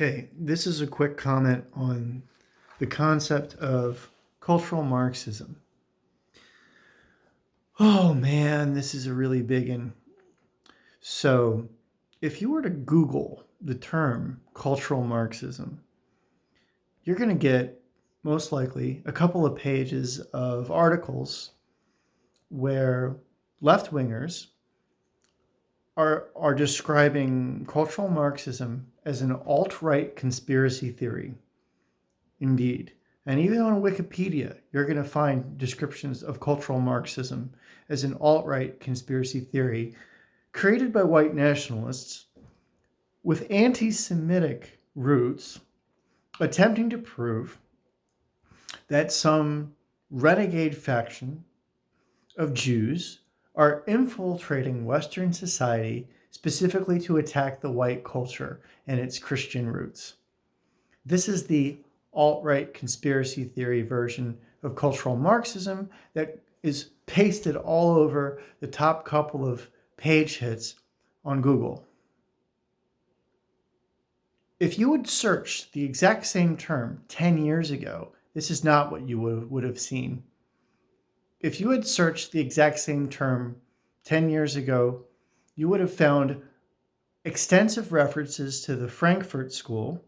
Hey, this is a quick comment on the concept of cultural Marxism. Oh man, this is a really big one. So, if you were to Google the term cultural Marxism, you're going to get most likely a couple of pages of articles where left wingers are describing cultural Marxism as an alt-right conspiracy theory. Indeed. And even on Wikipedia, you're going to find descriptions of cultural Marxism as an alt-right conspiracy theory created by white nationalists with anti-Semitic roots, attempting to prove that some renegade faction of Jews are infiltrating Western society specifically to attack the white culture and its Christian roots. This is the alt-right conspiracy theory version of cultural Marxism that is pasted all over the top couple of page hits on Google. If you would search the exact same term 10 years ago, this is not what you would have seen. If you had searched the exact same term 10 years ago, you would have found extensive references to the Frankfurt School,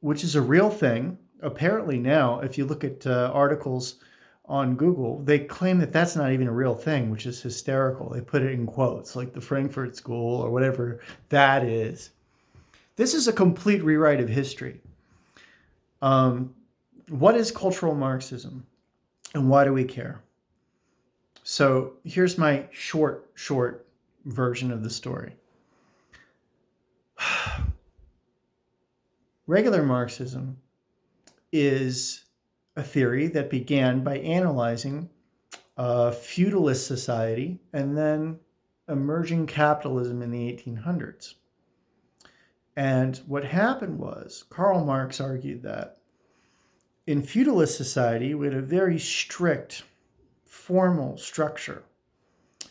which is a real thing. Apparently now, if you look at articles on Google, they claim that that's not even a real thing, which is hysterical. They put it in quotes, like the Frankfurt School or whatever that is. This is a complete rewrite of history. What is cultural Marxism, and why do we care? So here's my short version of the story. Regular Marxism is a theory that began by analyzing a feudalist society and then emerging capitalism in the 1800s. And what happened was, Karl Marx argued that in feudalist society, we had a very strict formal structure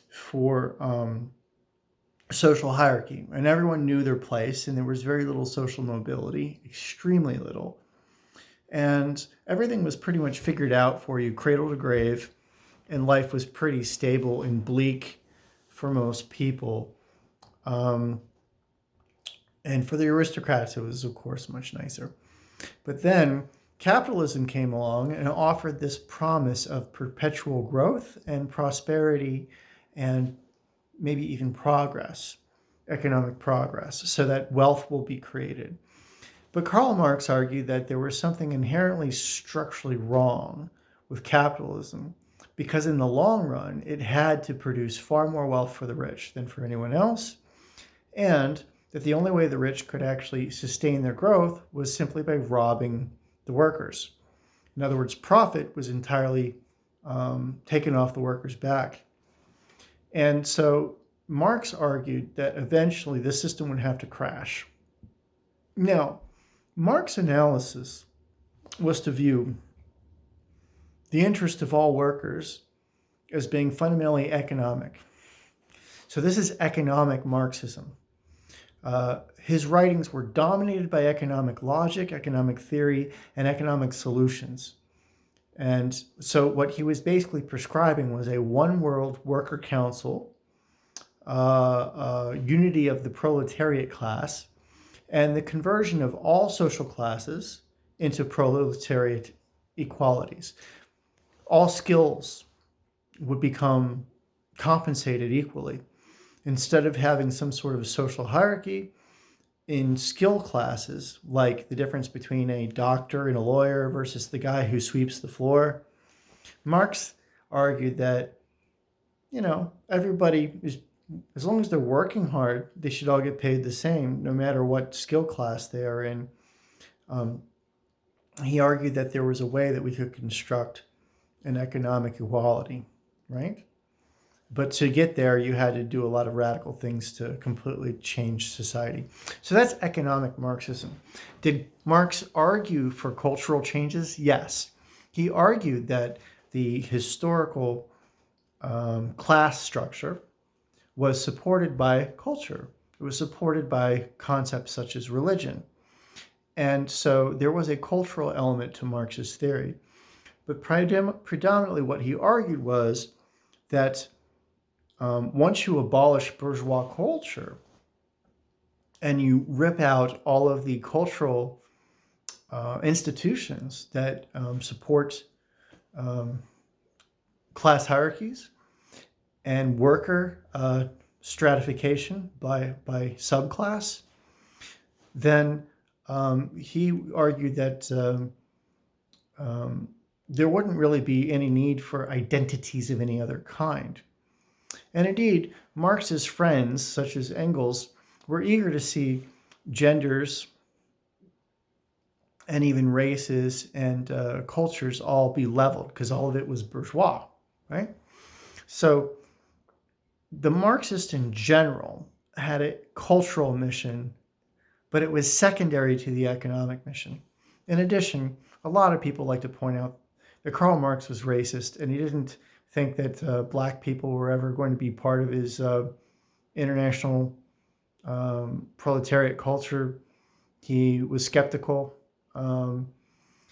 for social hierarchy, and everyone knew their place, and there was very little social mobility, extremely little. And everything was pretty much figured out for you, cradle to grave, and life was pretty stable and bleak for most people. And for the aristocrats, it was, of course, much nicer. But then capitalism came along and offered this promise of perpetual growth and prosperity and maybe even progress, economic progress, so that wealth will be created. But Karl Marx argued that there was something inherently structurally wrong with capitalism, because in the long run, it had to produce far more wealth for the rich than for anyone else, and that the only way the rich could actually sustain their growth was simply by robbing the workers. In other words, profit was entirely taken off the workers' back. And so Marx argued that eventually the system would have to crash. Now, Marx's analysis was to view the interest of all workers as being fundamentally economic. So this is economic Marxism. His writings were dominated by economic logic, economic theory, and economic solutions. And so what he was basically prescribing was a one world worker council, unity of the proletariat class, and the conversion of all social classes into proletariat equalities. All skills would become compensated equally. Instead of having some sort of social hierarchy in skill classes, like the difference between a doctor and a lawyer versus the guy who sweeps the floor, Marx argued that, everybody is, as long as they're working hard, they should all get paid the same, no matter what skill class they are in. He argued that there was a way that we could construct an economic equality, right? But to get there, you had to do a lot of radical things to completely change society. So that's economic Marxism. Did Marx argue for cultural changes? Yes. He argued that the historical class structure was supported by culture. It was supported by concepts such as religion. And so there was a cultural element to Marxist theory. But predominantly what he argued was that once you abolish bourgeois culture and you rip out all of the cultural institutions that support class hierarchies and worker stratification by subclass, then he argued that there wouldn't really be any need for identities of any other kind. And indeed, Marx's friends, such as Engels, were eager to see genders and even races and cultures all be leveled, because all of it was bourgeois, right? So the Marxists in general had a cultural mission, but it was secondary to the economic mission. In addition, a lot of people like to point out that Karl Marx was racist, and he didn't think that black people were ever going to be part of his international proletariat culture. He was skeptical.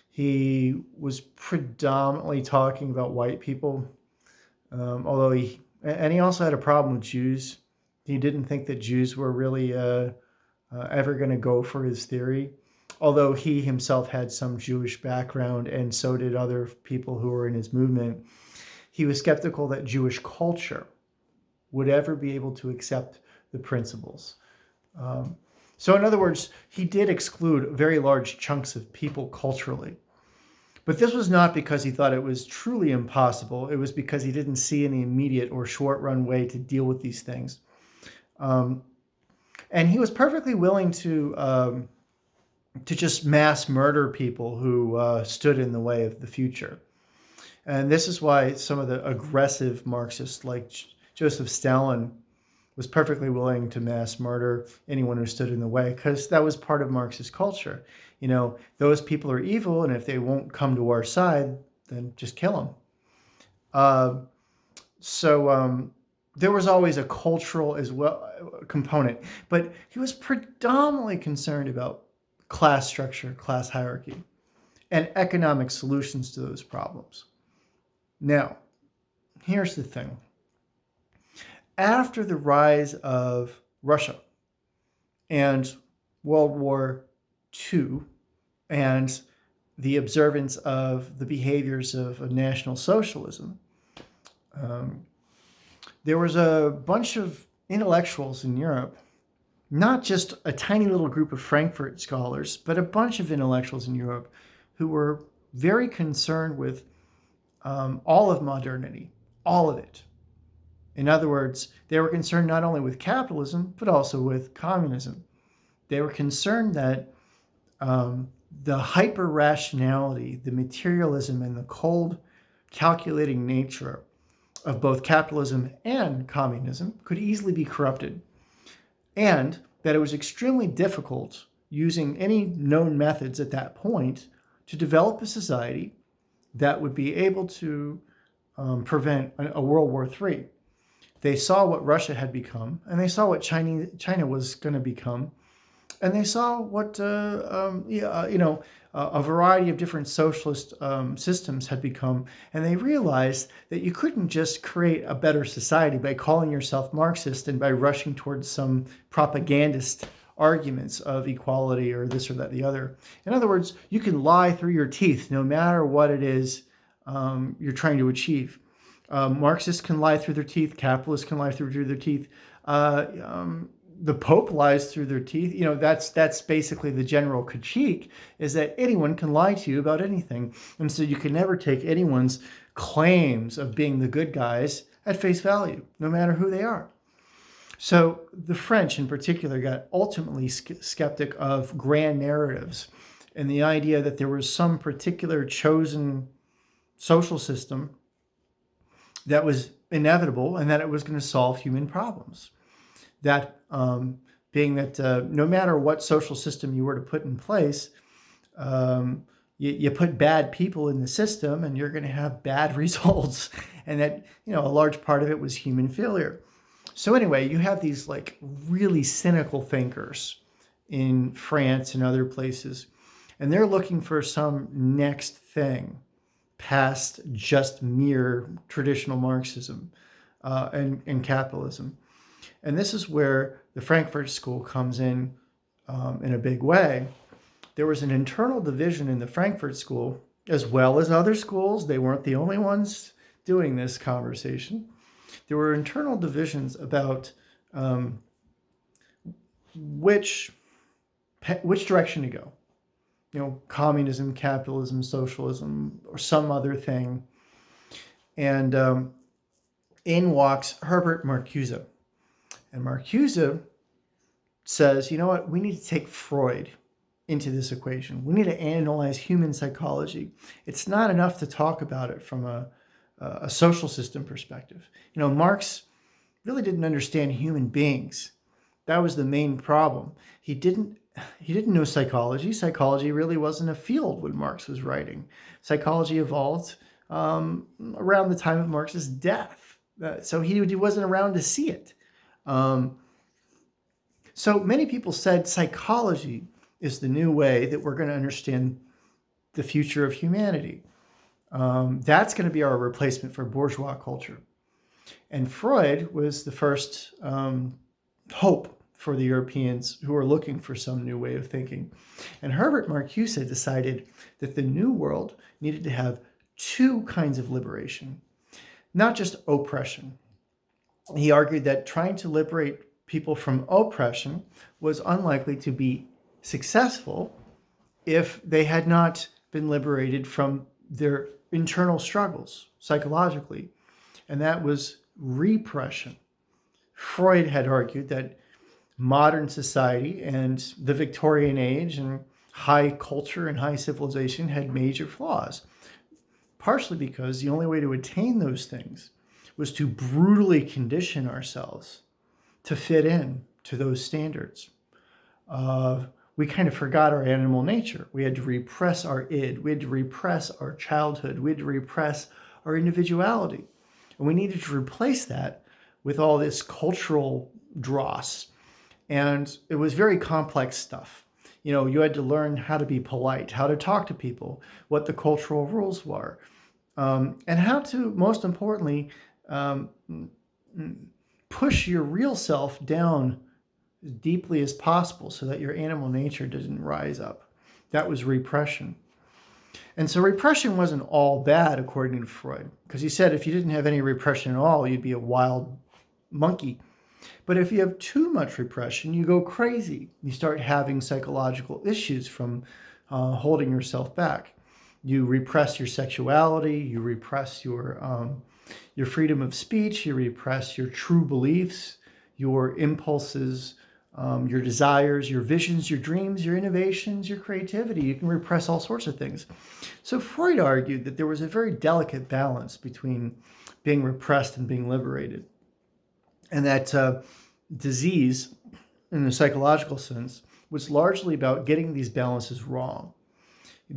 He was predominantly talking about white people, although he also had a problem with Jews. He didn't think that Jews were really ever going to go for his theory, although he himself had some Jewish background, and so did other people who were in his movement. He was skeptical that Jewish culture would ever be able to accept the principles. So in other words, he did exclude very large chunks of people culturally. But this was not because he thought it was truly impossible. It was because he didn't see any immediate or short-run way to deal with these things. And he was perfectly willing to just mass murder people who stood in the way of the future. And this is why some of the aggressive Marxists like Joseph Stalin was perfectly willing to mass murder anyone who stood in the way, because that was part of Marxist culture. You know, those people are evil, and if they won't come to our side, then just kill them. So there was always a cultural as well component, but he was predominantly concerned about class structure, class hierarchy, and economic solutions to those problems. Now, here's the thing. After the rise of Russia and World War II and the observance of the behaviors of National Socialism, there was a bunch of intellectuals in Europe, not just a tiny little group of Frankfurt scholars, but a bunch of intellectuals in Europe who were very concerned with all of modernity, all of it. In other words, they were concerned not only with capitalism, but also with communism. They were concerned that the hyper-rationality, the materialism, and the cold, calculating nature of both capitalism and communism could easily be corrupted, and that it was extremely difficult, using any known methods at that point, to develop a society that would be able to prevent a World War III. They saw what Russia had become, and they saw what China was going to become, and they saw what a variety of different socialist systems had become, and they realized that you couldn't just create a better society by calling yourself Marxist and by rushing towards some propagandist arguments of equality or this or that, the other. In other words, you can lie through your teeth no matter what it is you're trying to achieve. Marxists can lie through their teeth. Capitalists can lie through their teeth. The Pope lies through their teeth. You know, that's basically the general critique, is that anyone can lie to you about anything. And so you can never take anyone's claims of being the good guys at face value, no matter who they are. So the French in particular got ultimately skeptic of grand narratives and the idea that there was some particular chosen social system that was inevitable and that it was going to solve human problems. That being that no matter what social system you were to put in place, you put bad people in the system and you're going to have bad results. And that, a large part of it was human failure. So anyway, you have these like really cynical thinkers in France and other places And they're looking for some next thing past just mere traditional Marxism and capitalism. And this is where the Frankfurt School comes in a big way. There was an internal division in the Frankfurt School, as well as other schools. They weren't the only ones doing this conversation. There were internal divisions about which direction to go. Communism, capitalism, socialism, or some other thing. And in walks Herbert Marcuse. And Marcuse says, you know what, we need to take Freud into this equation. We need to analyze human psychology. It's not enough to talk about it from a social system perspective. Marx really didn't understand human beings. That was the main problem. He didn't know psychology. Psychology really wasn't a field when Marx was writing. Psychology evolved around the time of Marx's death. So he wasn't around to see it. So many people said psychology is the new way that we're going to understand the future of humanity. That's going to be our replacement for bourgeois culture. And Freud was the first hope for the Europeans who were looking for some new way of thinking. And Herbert Marcuse decided that the new world needed to have two kinds of liberation, not just oppression. He argued that trying to liberate people from oppression was unlikely to be successful if they had not been liberated from their internal struggles psychologically. And that was repression. Freud had argued that modern society and the Victorian age and high culture and high civilization had major flaws, partially because the only way to attain those things was to brutally condition ourselves to fit in to those standards. We kind of forgot our animal nature. We had to repress our id. We had to repress our childhood. We had to repress our individuality. And we needed to replace that with all this cultural dross. And it was very complex stuff. You had to learn how to be polite, how to talk to people, what the cultural rules were, and how to, most importantly, push your real self down as deeply as possible so that your animal nature doesn't rise up. That was repression. And so repression wasn't all bad, according to Freud, because he said if you didn't have any repression at all, you'd be a wild monkey. But if you have too much repression, you go crazy. You start having psychological issues from holding yourself back. You repress your sexuality, you repress your freedom of speech, you repress your true beliefs, your impulses, your desires, your visions, your dreams, your innovations, your creativity. You can repress all sorts of things. So Freud argued that there was a very delicate balance between being repressed and being liberated. And that disease, in the psychological sense, was largely about getting these balances wrong.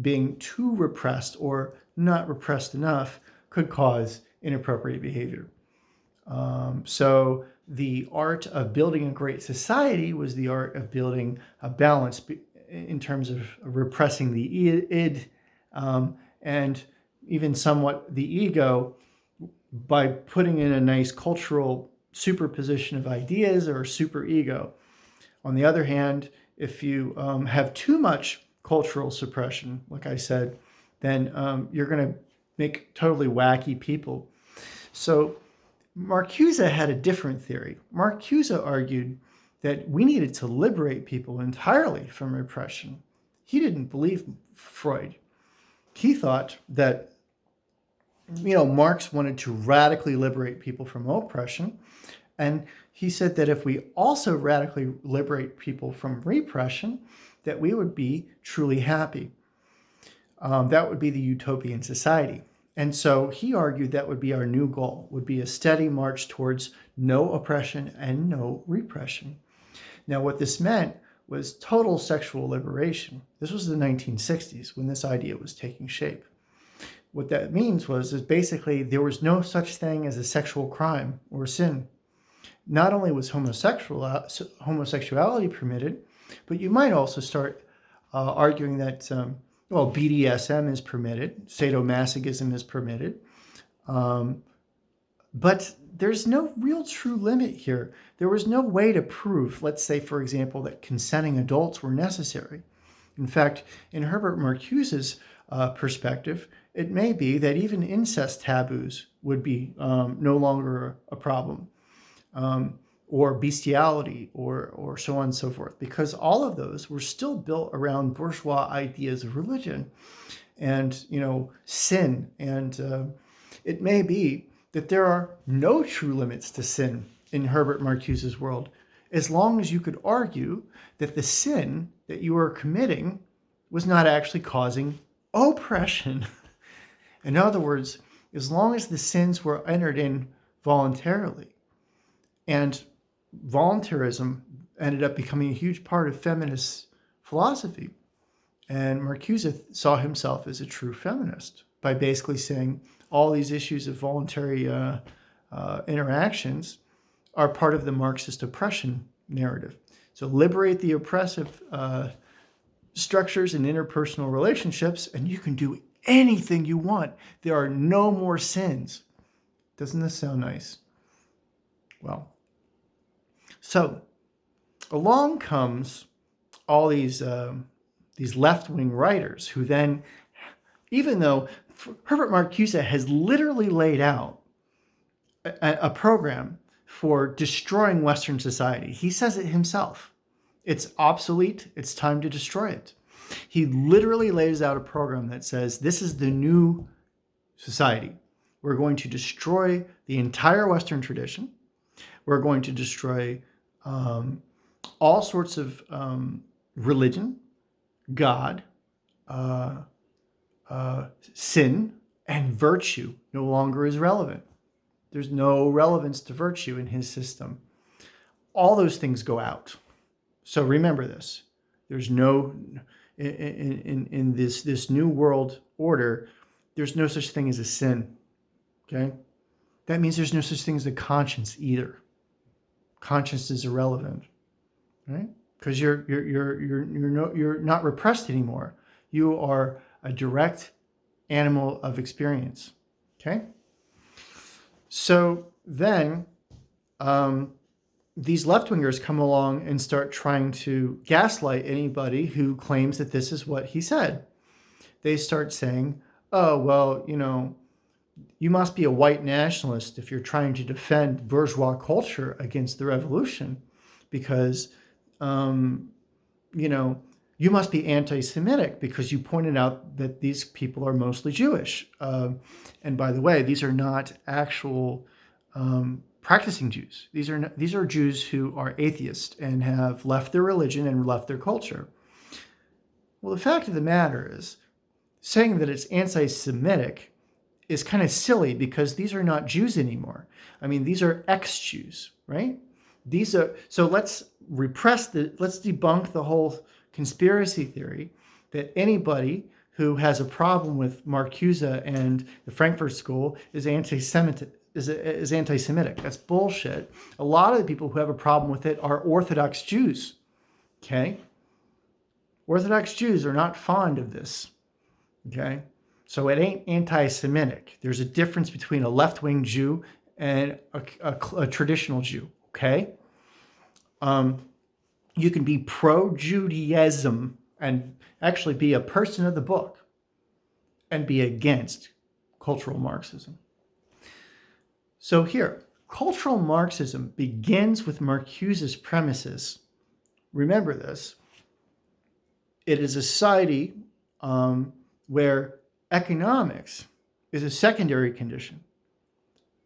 Being too repressed or not repressed enough could cause inappropriate behavior. So the art of building a great society was the art of building a balance in terms of repressing the id and even somewhat the ego by putting in a nice cultural superposition of ideas or superego. On the other hand, if you have too much cultural suppression, like I said, then you're going to make totally wacky people. So Marcuse had a different theory. Marcuse argued that we needed to liberate people entirely from repression. He didn't believe Freud. He thought that, Marx wanted to radically liberate people from oppression. And he said that if we also radically liberate people from repression, that we would be truly happy. That would be the utopian society. And so he argued that would be our new goal, would be a steady march towards no oppression and no repression. Now, what this meant was total sexual liberation. This was the 1960s when this idea was taking shape. What that means was that basically there was no such thing as a sexual crime or sin. Not only was homosexuality permitted, but you might also start arguing that, BDSM is permitted, sadomasochism is permitted. But there's no real true limit here. There was no way to prove, let's say, for example, that consenting adults were necessary. In fact, in Herbert Marcuse's perspective, it may be that even incest taboos would be no longer a problem, or bestiality, or so on and so forth, because all of those were still built around bourgeois ideas of religion and, sin. And it may be that there are no true limits to sin in Herbert Marcuse's world, as long as you could argue that the sin that you are committing was not actually causing oppression. In other words, as long as the sins were entered in voluntarily. And voluntarism ended up becoming a huge part of feminist philosophy. And Marcuse saw himself as a true feminist by basically saying all these issues of voluntary interactions are part of the Marxist oppression narrative. So liberate the oppressive structures and interpersonal relationships, and you can do anything you want. There are no more sins. Doesn't this sound nice? Well, so along comes all these left-wing writers who then, even though Herbert Marcuse has literally laid out a program for destroying Western society. He says it himself. It's obsolete. It's time to destroy it. He literally lays out a program that says, this is the new society. We're going to destroy the entire Western tradition. We're going to destroy all sorts of religion, God, sin, and virtue no longer is relevant. There's no relevance to virtue in his system. All those things go out. So remember this. There's no, in this new world order, there's no such thing as a sin. Okay? That means there's no such thing as a conscience either. Conscience is irrelevant, right? Because you're not repressed anymore. You are a direct animal of experience. Okay? So then these left-wingers come along and start trying to gaslight anybody who claims that this is what he said. They start saying, oh, well, you must be a white nationalist if you're trying to defend bourgeois culture against the revolution, because, you must be anti-Semitic because you pointed out that these people are mostly Jewish. And by the way, these are not actual practicing Jews. These are Jews who are atheists and have left their religion and left their culture. Well, the fact of the matter is, saying that it's anti-Semitic is kind of silly because these are not Jews anymore. I mean, these are ex-Jews, right? So let's debunk the whole conspiracy theory that anybody who has a problem with Marcuse and the Frankfurt School is anti-Semitic. Is anti-Semitic. That's bullshit. A lot of the people who have a problem with it are Orthodox Jews. Okay? Orthodox Jews are not fond of this. Okay? So it ain't anti-Semitic. There's a difference between a left-wing Jew and a traditional Jew. Okay? You can be pro-Judaism and actually be a person of the book and be against cultural Marxism. So here, cultural Marxism begins with Marcuse's premises. Remember this. It is a society where economics is a secondary condition.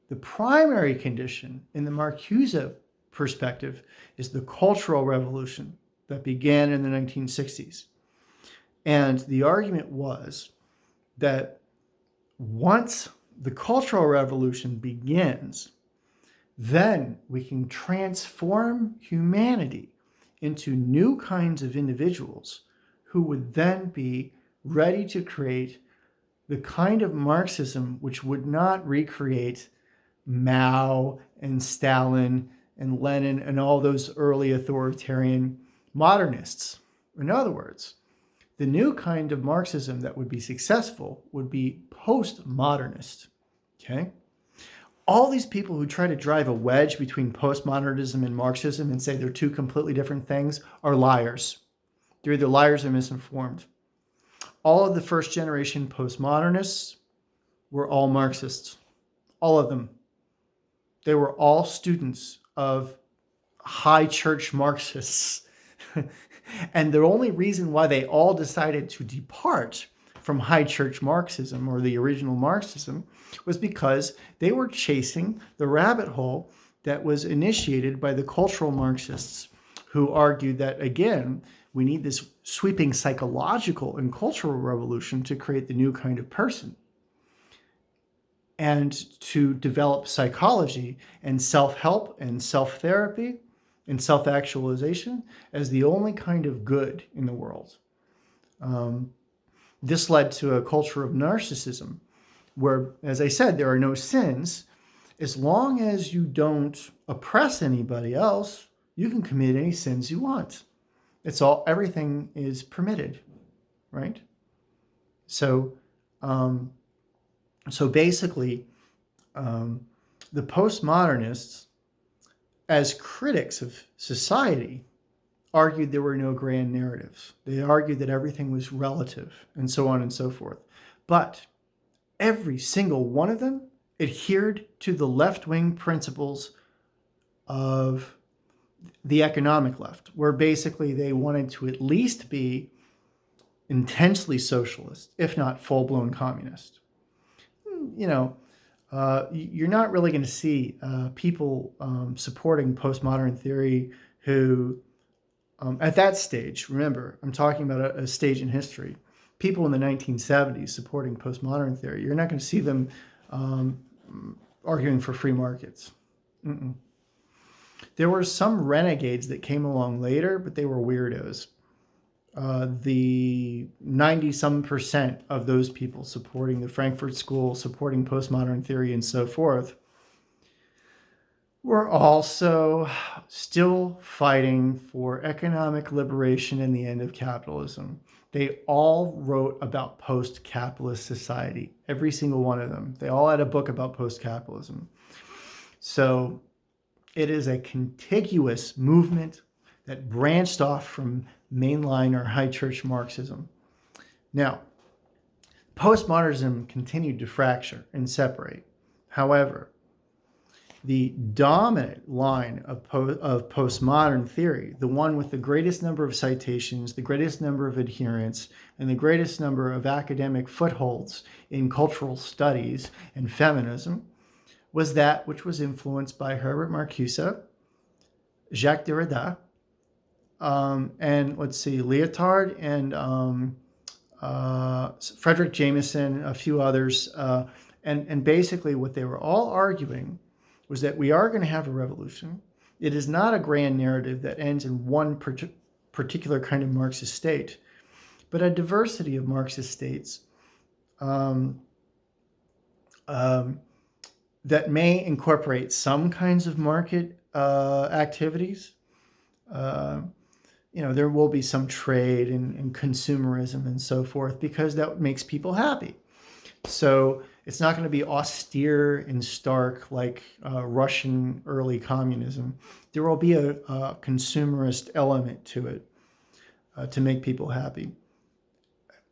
The primary condition in the Marcuse perspective is the Cultural Revolution that began in the 1960s. And the argument was that once the Cultural Revolution begins, then we can transform humanity into new kinds of individuals who would then be ready to create the kind of Marxism which would not recreate Mao and Stalin and Lenin and all those early authoritarian modernists. In other words, The new kind of Marxism that would be successful would be postmodernist. Okay? All these people who try to drive a wedge between postmodernism and Marxism and say they're two completely different things are liars. They're either liars or misinformed. All of the first generation postmodernists were all Marxists. All of them. They were all students of high church Marxists. And the only reason why they all decided to depart from high church Marxism or the original Marxism was because they were chasing the rabbit hole that was initiated by the cultural Marxists, who argued that, again, we need this sweeping psychological and cultural revolution to create the new kind of person and to develop psychology and self-help and self-therapy and self-actualization as the only kind of good in the world. This led to a culture of narcissism where, as I said, there are no sins. As long as you don't oppress anybody else, you can commit any sins you want. Everything is permitted, right? So basically, the postmodernists, as critics of society, argued there were no grand narratives. They argued that everything was relative and so on and so forth. But every single one of them adhered to the left-wing principles of the economic left, where basically they wanted to at least be intensely socialist, if not full-blown communist. You're not really going to see people supporting postmodern theory who, at that stage, remember, I'm talking about a stage in history, people in the 1970s supporting postmodern theory, you're not going to see them arguing for free markets. Mm-mm. There were some renegades that came along later, but they were weirdos. The 90-some% of those people supporting the Frankfurt School, supporting postmodern theory and so forth, were also still fighting for economic liberation and the end of capitalism. They all wrote about post-capitalist society, every single one of them. They all had a book about post-capitalism. So it is a contiguous movement that branched off from mainline or high church Marxism. Now, postmodernism continued to fracture and separate. However, the dominant line of postmodern theory, the one with the greatest number of citations, the greatest number of adherents, and the greatest number of academic footholds in cultural studies and feminism, was that which was influenced by Herbert Marcuse, Jacques Derrida, and Lyotard and Frederick Jameson, a few others. And basically what they were all arguing was that we are going to have a revolution. It is not a grand narrative that ends in one particular kind of Marxist state, but a diversity of Marxist states that may incorporate some kinds of market activities. There will be some trade and consumerism and so forth because that makes people happy. So it's not going to be austere and stark like Russian early communism. There will be a consumerist element to it to make people happy.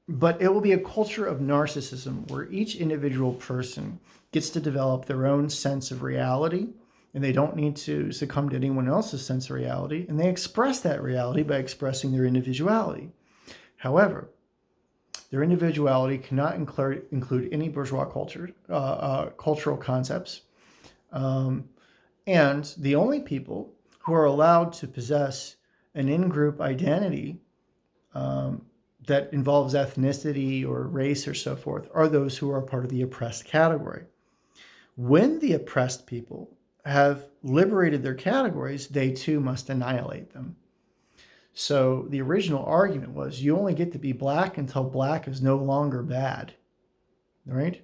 But it will be a culture of narcissism where each individual person gets to develop their own sense of reality, and they don't need to succumb to anyone else's sense of reality, and they express that reality by expressing their individuality. However, their individuality cannot include any bourgeois cultural concepts, and the only people who are allowed to possess an in-group identity that involves ethnicity or race or so forth are those who are part of the oppressed category. When the oppressed people have liberated their categories, they too must annihilate them. So the original argument was you only get to be black until black is no longer bad, right?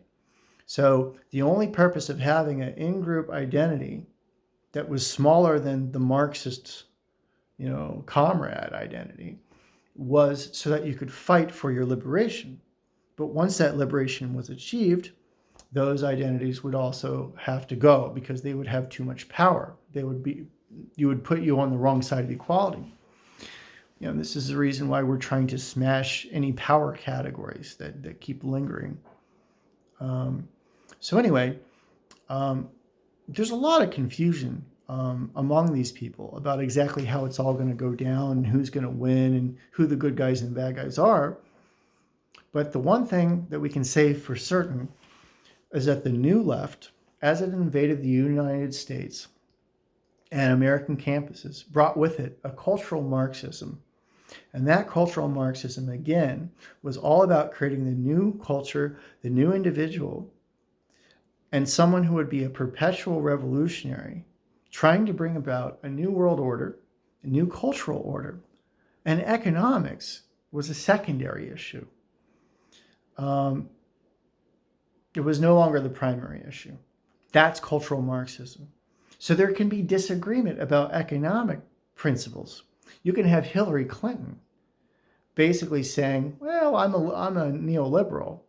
So the only purpose of having an in-group identity that was smaller than the Marxist, comrade identity was so that you could fight for your liberation. But once that liberation was achieved, those identities would also have to go because they would have too much power. You would put you on the wrong side of equality. This is the reason why we're trying to smash any power categories that keep lingering. So anyway, there's a lot of confusion among these people about exactly how it's all going to go down, who's going to win, and who the good guys and the bad guys are. But the one thing that we can say for certain is that the new left, as it invaded the United States and American campuses, brought with it a cultural Marxism. And that cultural Marxism, again, was all about creating the new culture, the new individual, and someone who would be a perpetual revolutionary, trying to bring about a new world order, a new cultural order. And economics was a secondary issue. It was no longer the primary issue. That's cultural Marxism. So there can be disagreement about economic principles. You can have Hillary Clinton basically saying, well, I'm a neoliberal.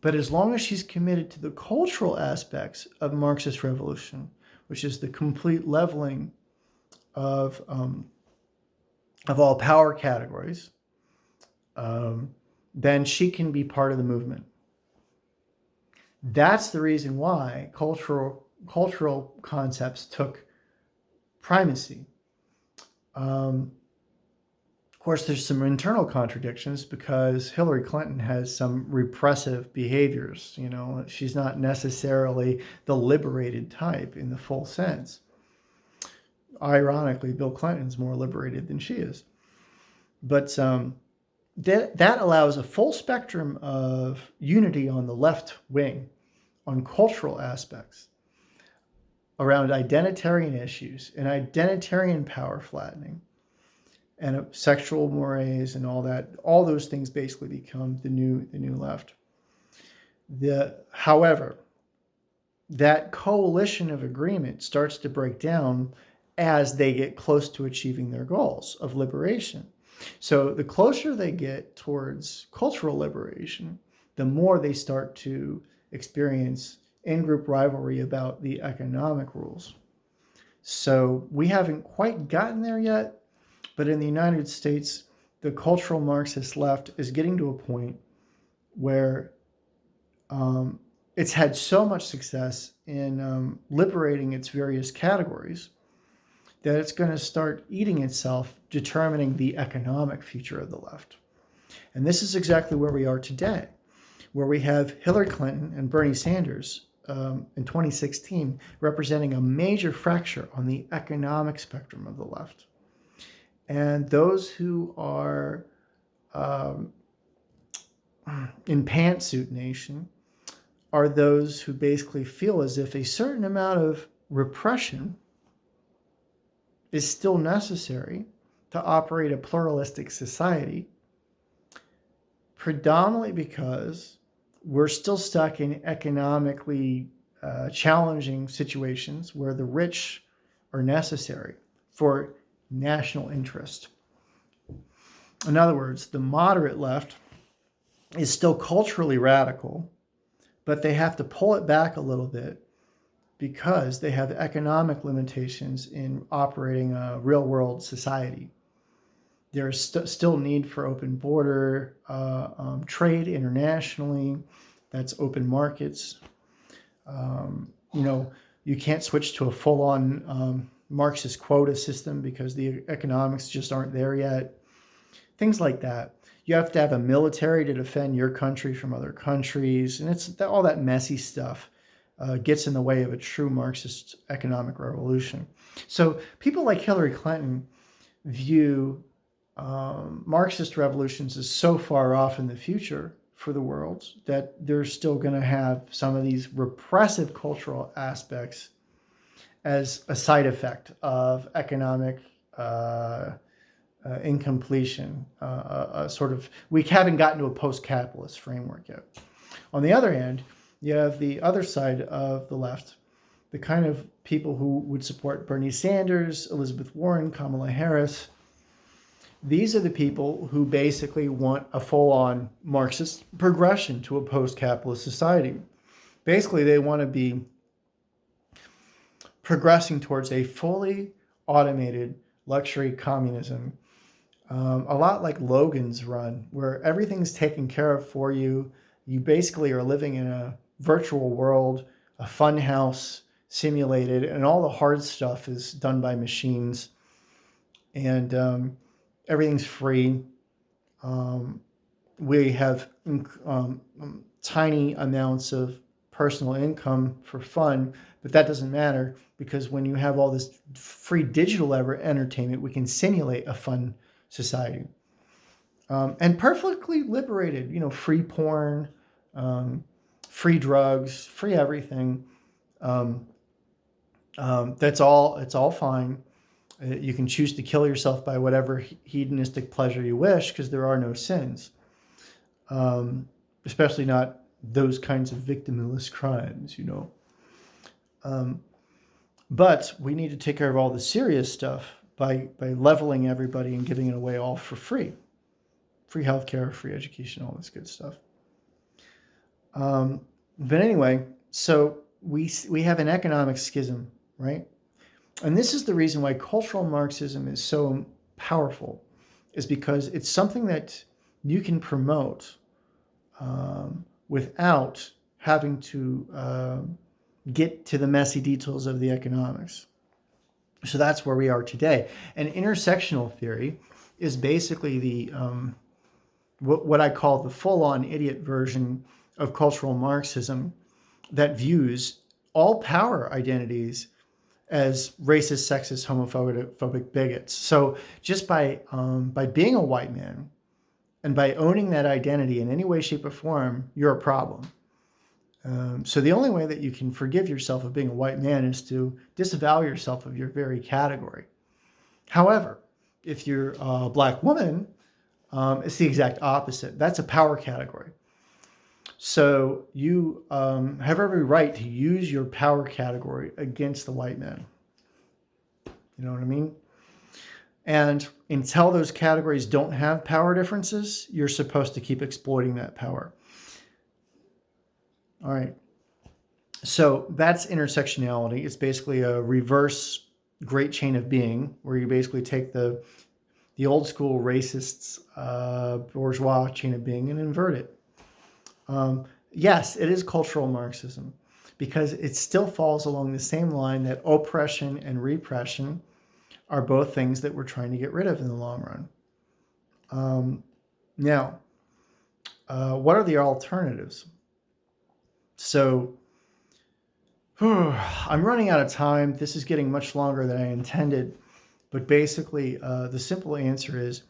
But as long as she's committed to the cultural aspects of Marxist revolution, which is the complete leveling of all power categories, then she can be part of the movement. That's the reason why cultural concepts took primacy. Of course, there's some internal contradictions because Hillary Clinton has some repressive behaviors. She's not necessarily the liberated type in the full sense. Ironically, Bill Clinton's more liberated than she is. But that allows a full spectrum of unity on the left wing on cultural aspects around identitarian issues and identitarian power flattening and sexual mores and all that. All those things basically become the new left. However, that coalition of agreement starts to break down as they get close to achieving their goals of liberation. So the closer they get towards cultural liberation, the more they start to experience in-group rivalry about the economic rules. So we haven't quite gotten there yet, but in the United States, the cultural Marxist left is getting to a point where it's had so much success in liberating its various categories that it's going to start eating itself, determining the economic future of the left. And this is exactly where we are today, where we have Hillary Clinton and Bernie Sanders in 2016 representing a major fracture on the economic spectrum of the left. And those who are in pantsuit nation are those who basically feel as if a certain amount of repression is still necessary to operate a pluralistic society, predominantly because we're still stuck in economically challenging situations where the rich are necessary for national interest. In other words, the moderate left is still culturally radical, but they have to pull it back a little bit because they have economic limitations in operating a real-world society. There's still need for open border trade internationally. That's open markets. You can't switch to a full-on Marxist quota system because the economics just aren't there yet. Things like that. You have to have a military to defend your country from other countries. And it's all that messy stuff gets in the way of a true Marxist economic revolution. So people like Hillary Clinton view Marxist revolutions as so far off in the future for the world that they're still going to have some of these repressive cultural aspects as a side effect of economic incompletion. We haven't gotten to a post-capitalist framework yet. On the other hand, you have the other side of the left, the kind of people who would support Bernie Sanders, Elizabeth Warren, Kamala Harris, These are the people who basically want a full-on Marxist progression to a post-capitalist society. Basically, they want to be progressing towards a fully automated luxury communism, a lot like Logan's Run, where everything's taken care of for you. You basically are living in a virtual world, a fun house simulated, and all the hard stuff is done by machines. And everything's free. We have tiny amounts of personal income for fun, but that doesn't matter because when you have all this free digital entertainment, we can simulate a fun society. And perfectly liberated, free porn, free drugs, free everything. It's all fine. You can choose to kill yourself by whatever hedonistic pleasure you wish because there are no sins, especially not those kinds of victimless crimes, But we need to take care of all the serious stuff by leveling everybody and giving it away all for free. Free healthcare, free education, all this good stuff. But anyway, so we have an economic schism, right? And this is the reason why cultural Marxism is so powerful, is because it's something that you can promote without having to get to the messy details of the economics. So that's where we are today. And intersectional theory is basically the what I call the full-on idiot version of cultural Marxism that views all power identities as racist, sexist, homophobic bigots. So just by being a white man and by owning that identity in any way, shape, or form, you're a problem. So the only way that you can forgive yourself of being a white man is to disavow yourself of your very category. However, if you're a black woman, it's the exact opposite. That's a power category. So you have every right to use your power category against the white man. You know what I mean? And until those categories don't have power differences, you're supposed to keep exploiting that power. All right. So that's intersectionality. It's basically a reverse great chain of being, where you basically take the old school racists, bourgeois chain of being and invert it. Yes, it is cultural Marxism because it still falls along the same line that oppression and repression are both things that we're trying to get rid of in the long run. Now, what are the alternatives? So, I'm running out of time. This is getting much longer than I intended. But basically, the simple answer is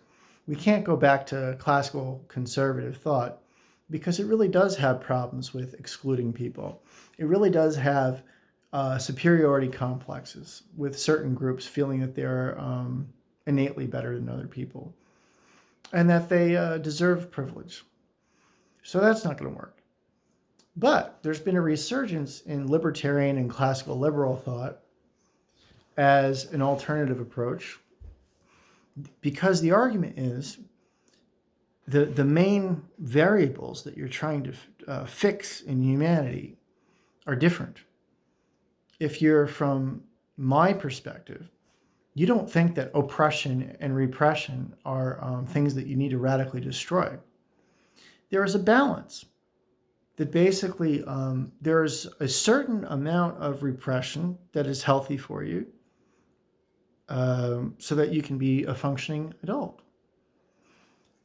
we can't go back to classical conservative thought because it really does have problems with excluding people. It really does have superiority complexes with certain groups feeling that they're innately better than other people and that they deserve privilege. So that's not going to work. But there's been a resurgence in libertarian and classical liberal thought as an alternative approach because the argument is the main variables that you're trying to fix in humanity are different. If you're from my perspective, you don't think that oppression and repression are things that you need to radically destroy. There is a balance that basically there's a certain amount of repression that is healthy for you so that you can be a functioning adult.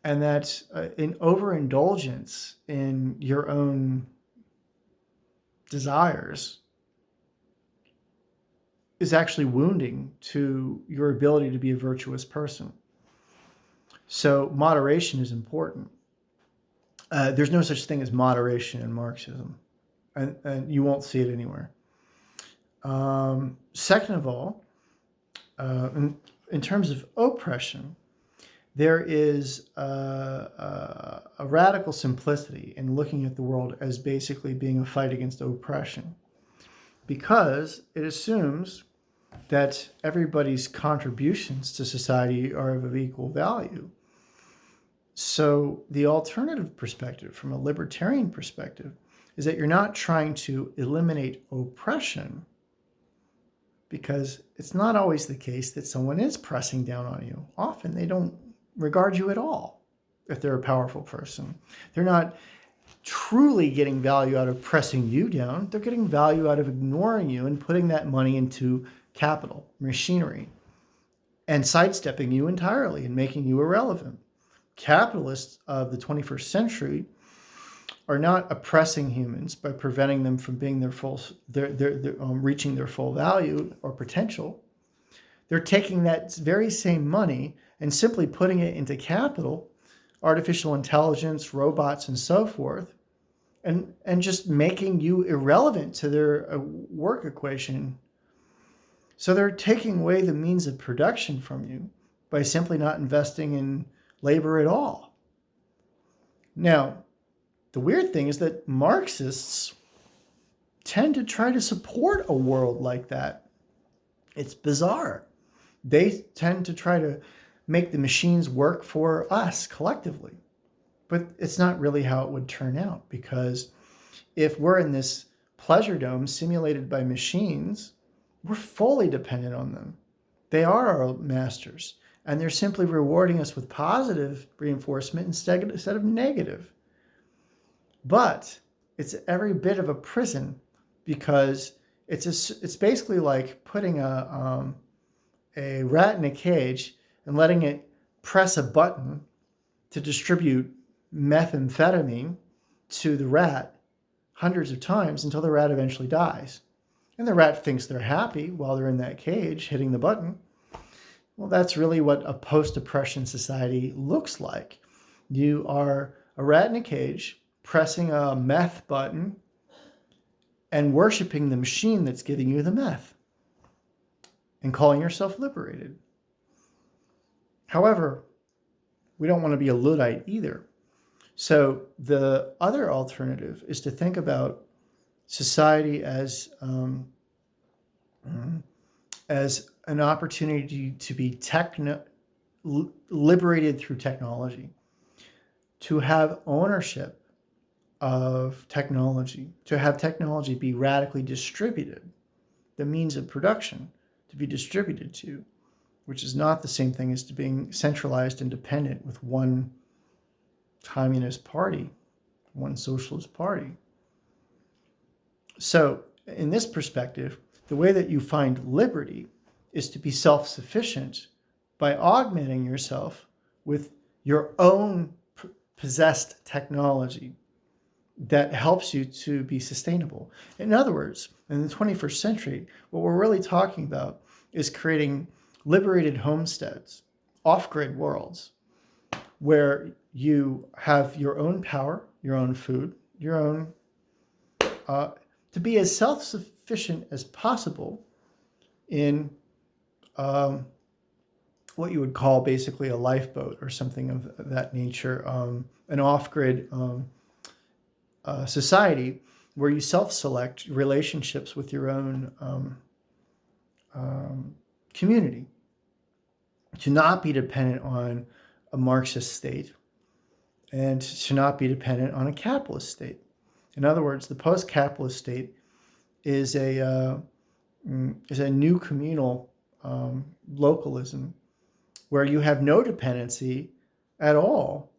And that an overindulgence in your own desires is actually wounding to your ability to be a virtuous person. So moderation is important. There's no such thing as moderation in Marxism, and you won't see it anywhere. Second of all, in terms of oppression, there is a radical simplicity in looking at the world as basically being a fight against oppression, because it assumes that everybody's contributions to society are of equal value. So the alternative perspective, from a libertarian perspective, is that you're not trying to eliminate oppression, because it's not always the case that someone is pressing down on you. Often they don't regard you at all if they're a powerful person. They're not truly getting value out of pressing you down. They're getting value out of ignoring you and putting that money into capital, machinery, and sidestepping you entirely and making you irrelevant. Capitalists of the 21st century are not oppressing humans by preventing them from being reaching their full value or potential. They're taking that very same money and simply putting it into capital, artificial intelligence, robots, and so forth, and just making you irrelevant to their work equation. So they're taking away the means of production from you by simply not investing in labor at all. Now, the weird thing is that Marxists tend to try to support a world like that. It's bizarre. They tend to try to make the machines work for us collectively. But it's not really how it would turn out, because if we're in this pleasure dome simulated by machines, we're fully dependent on them. They are our masters, and they're simply rewarding us with positive reinforcement instead of negative. But it's every bit of a prison, because it's basically like putting a rat in a cage and letting it press a button to distribute methamphetamine to the rat hundreds of times until the rat eventually dies. And the rat thinks they're happy while they're in that cage hitting the button. Well, that's really what a post-oppression society looks like. You are a rat in a cage pressing a meth button and worshiping the machine that's giving you the meth and calling yourself liberated. However, we don't want to be a Luddite either. So the other alternative is to think about society as an opportunity to be liberated through technology, to have ownership of technology, to have technology be radically distributed, the means of production to be distributed to, which is not the same thing as to being centralized and dependent with one communist party, one socialist party. So in this perspective, the way that you find liberty is to be self-sufficient by augmenting yourself with your own possessed technology that helps you to be sustainable. In other words, in the 21st century, what we're really talking about is creating liberated homesteads, off-grid worlds, where you have your own power, your own food, your own, to be as self-sufficient as possible in what you would call basically a lifeboat or something of that nature, an off-grid society where you self-select relationships with your own community, to not be dependent on a Marxist state and to not be dependent on a capitalist state. In other words, the post-capitalist state is a new communal localism where you have no dependency at all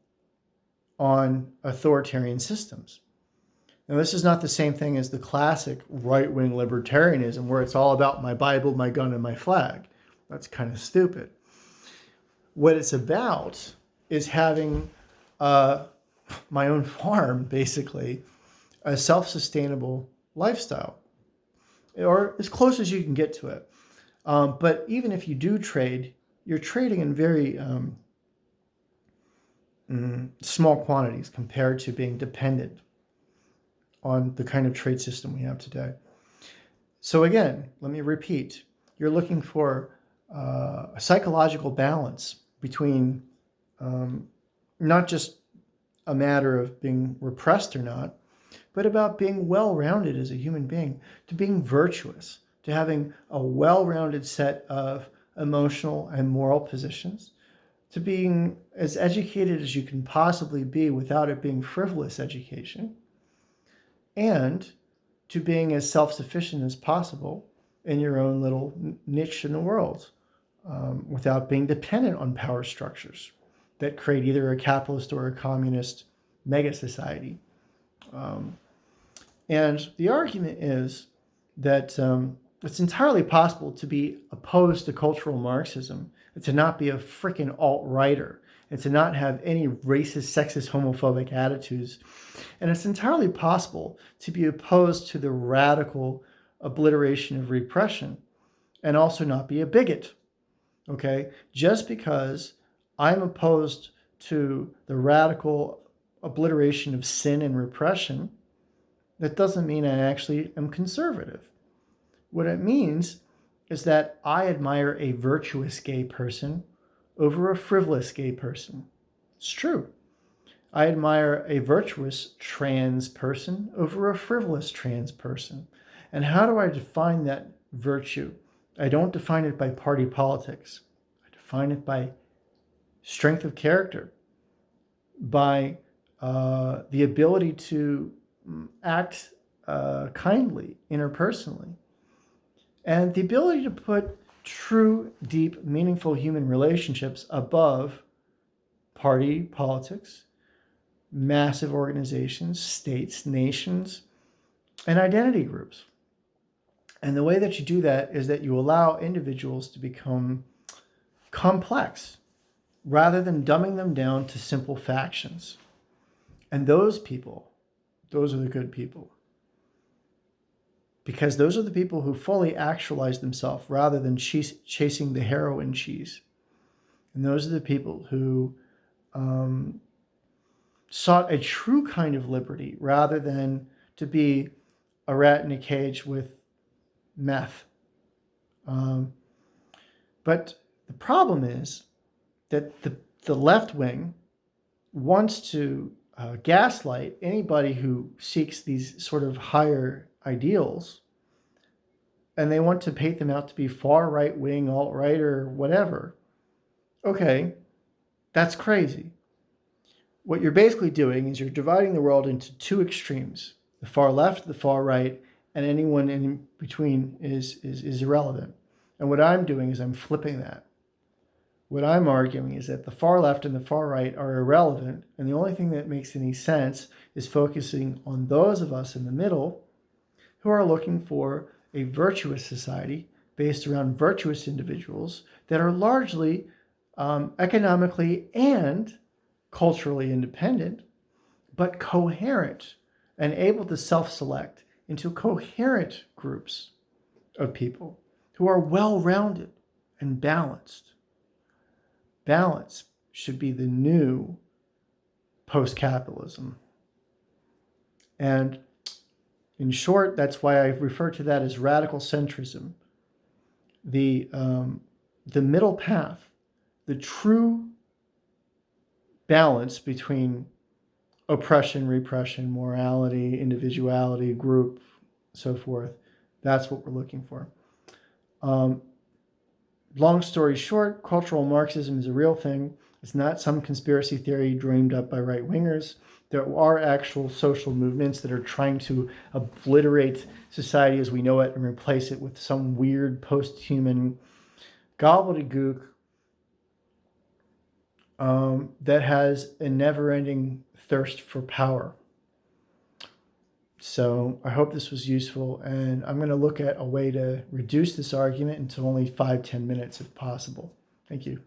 on authoritarian systems. Now, this is not the same thing as the classic right-wing libertarianism where it's all about my Bible, my gun, and my flag. That's kind of stupid. What it's about is having my own farm, basically, a self-sustainable lifestyle, or as close as you can get to it. But even if you do trade, you're trading in very small quantities compared to being dependent on the kind of trade system we have today. So again, let me repeat, you're looking for a psychological balance between not just a matter of being repressed or not, but about being well-rounded as a human being, to being virtuous, to having a well-rounded set of emotional and moral positions, to being as educated as you can possibly be without it being frivolous education, and to being as self-sufficient as possible in your own little niche in the world, without being dependent on power structures that create either a capitalist or a communist mega society. And the argument is that it's entirely possible to be opposed to cultural Marxism and to not be a freaking alt-righter and to not have any racist, sexist, homophobic attitudes. And it's entirely possible to be opposed to the radical obliteration of repression and also not be a bigot. Okay? Just because I'm opposed to the radical obliteration of sin and repression, that doesn't mean I actually am conservative. What it means is that I admire a virtuous gay person over a frivolous gay person. It's true. I admire a virtuous trans person over a frivolous trans person. And how do I define that virtue? I don't define it by party politics. I define it by strength of character, by the ability to act kindly, interpersonally, and the ability to put true, deep, meaningful human relationships above party politics, massive organizations, states, nations, and identity groups. And the way that you do that is that you allow individuals to become complex rather than dumbing them down to simple factions. And those people, those are the good people. Because those are the people who fully actualize themselves rather than chasing the heroin cheese. And those are the people who sought a true kind of liberty rather than to be a rat in a cage with meth. But the problem is that the left wing wants to gaslight anybody who seeks these sort of higher ideals, and they want to paint them out to be far right wing, alt right, or whatever. Okay, that's crazy. What you're basically doing is you're dividing the world into two extremes: the far left, the far right, and anyone in between is irrelevant. And what I'm doing is I'm flipping that. What I'm arguing is that the far left and the far right are irrelevant, and the only thing that makes any sense is focusing on those of us in the middle who are looking for a virtuous society based around virtuous individuals that are largely economically and culturally independent, but coherent and able to self-select into coherent groups of people who are well-rounded and balanced. Balance should be the new postcapitalism. And in short, that's why I refer to that as radical centrism. The middle path, the true balance between oppression, repression, morality, individuality, group, so forth. That's what we're looking for. Long story short, cultural Marxism is a real thing. It's not some conspiracy theory dreamed up by right-wingers. There are actual social movements that are trying to obliterate society as we know it and replace it with some weird post-human gobbledygook that has a never-ending thirst for power. So I hope this was useful, and I'm going to look at a way to reduce this argument into only 5-10 minutes if possible. Thank you.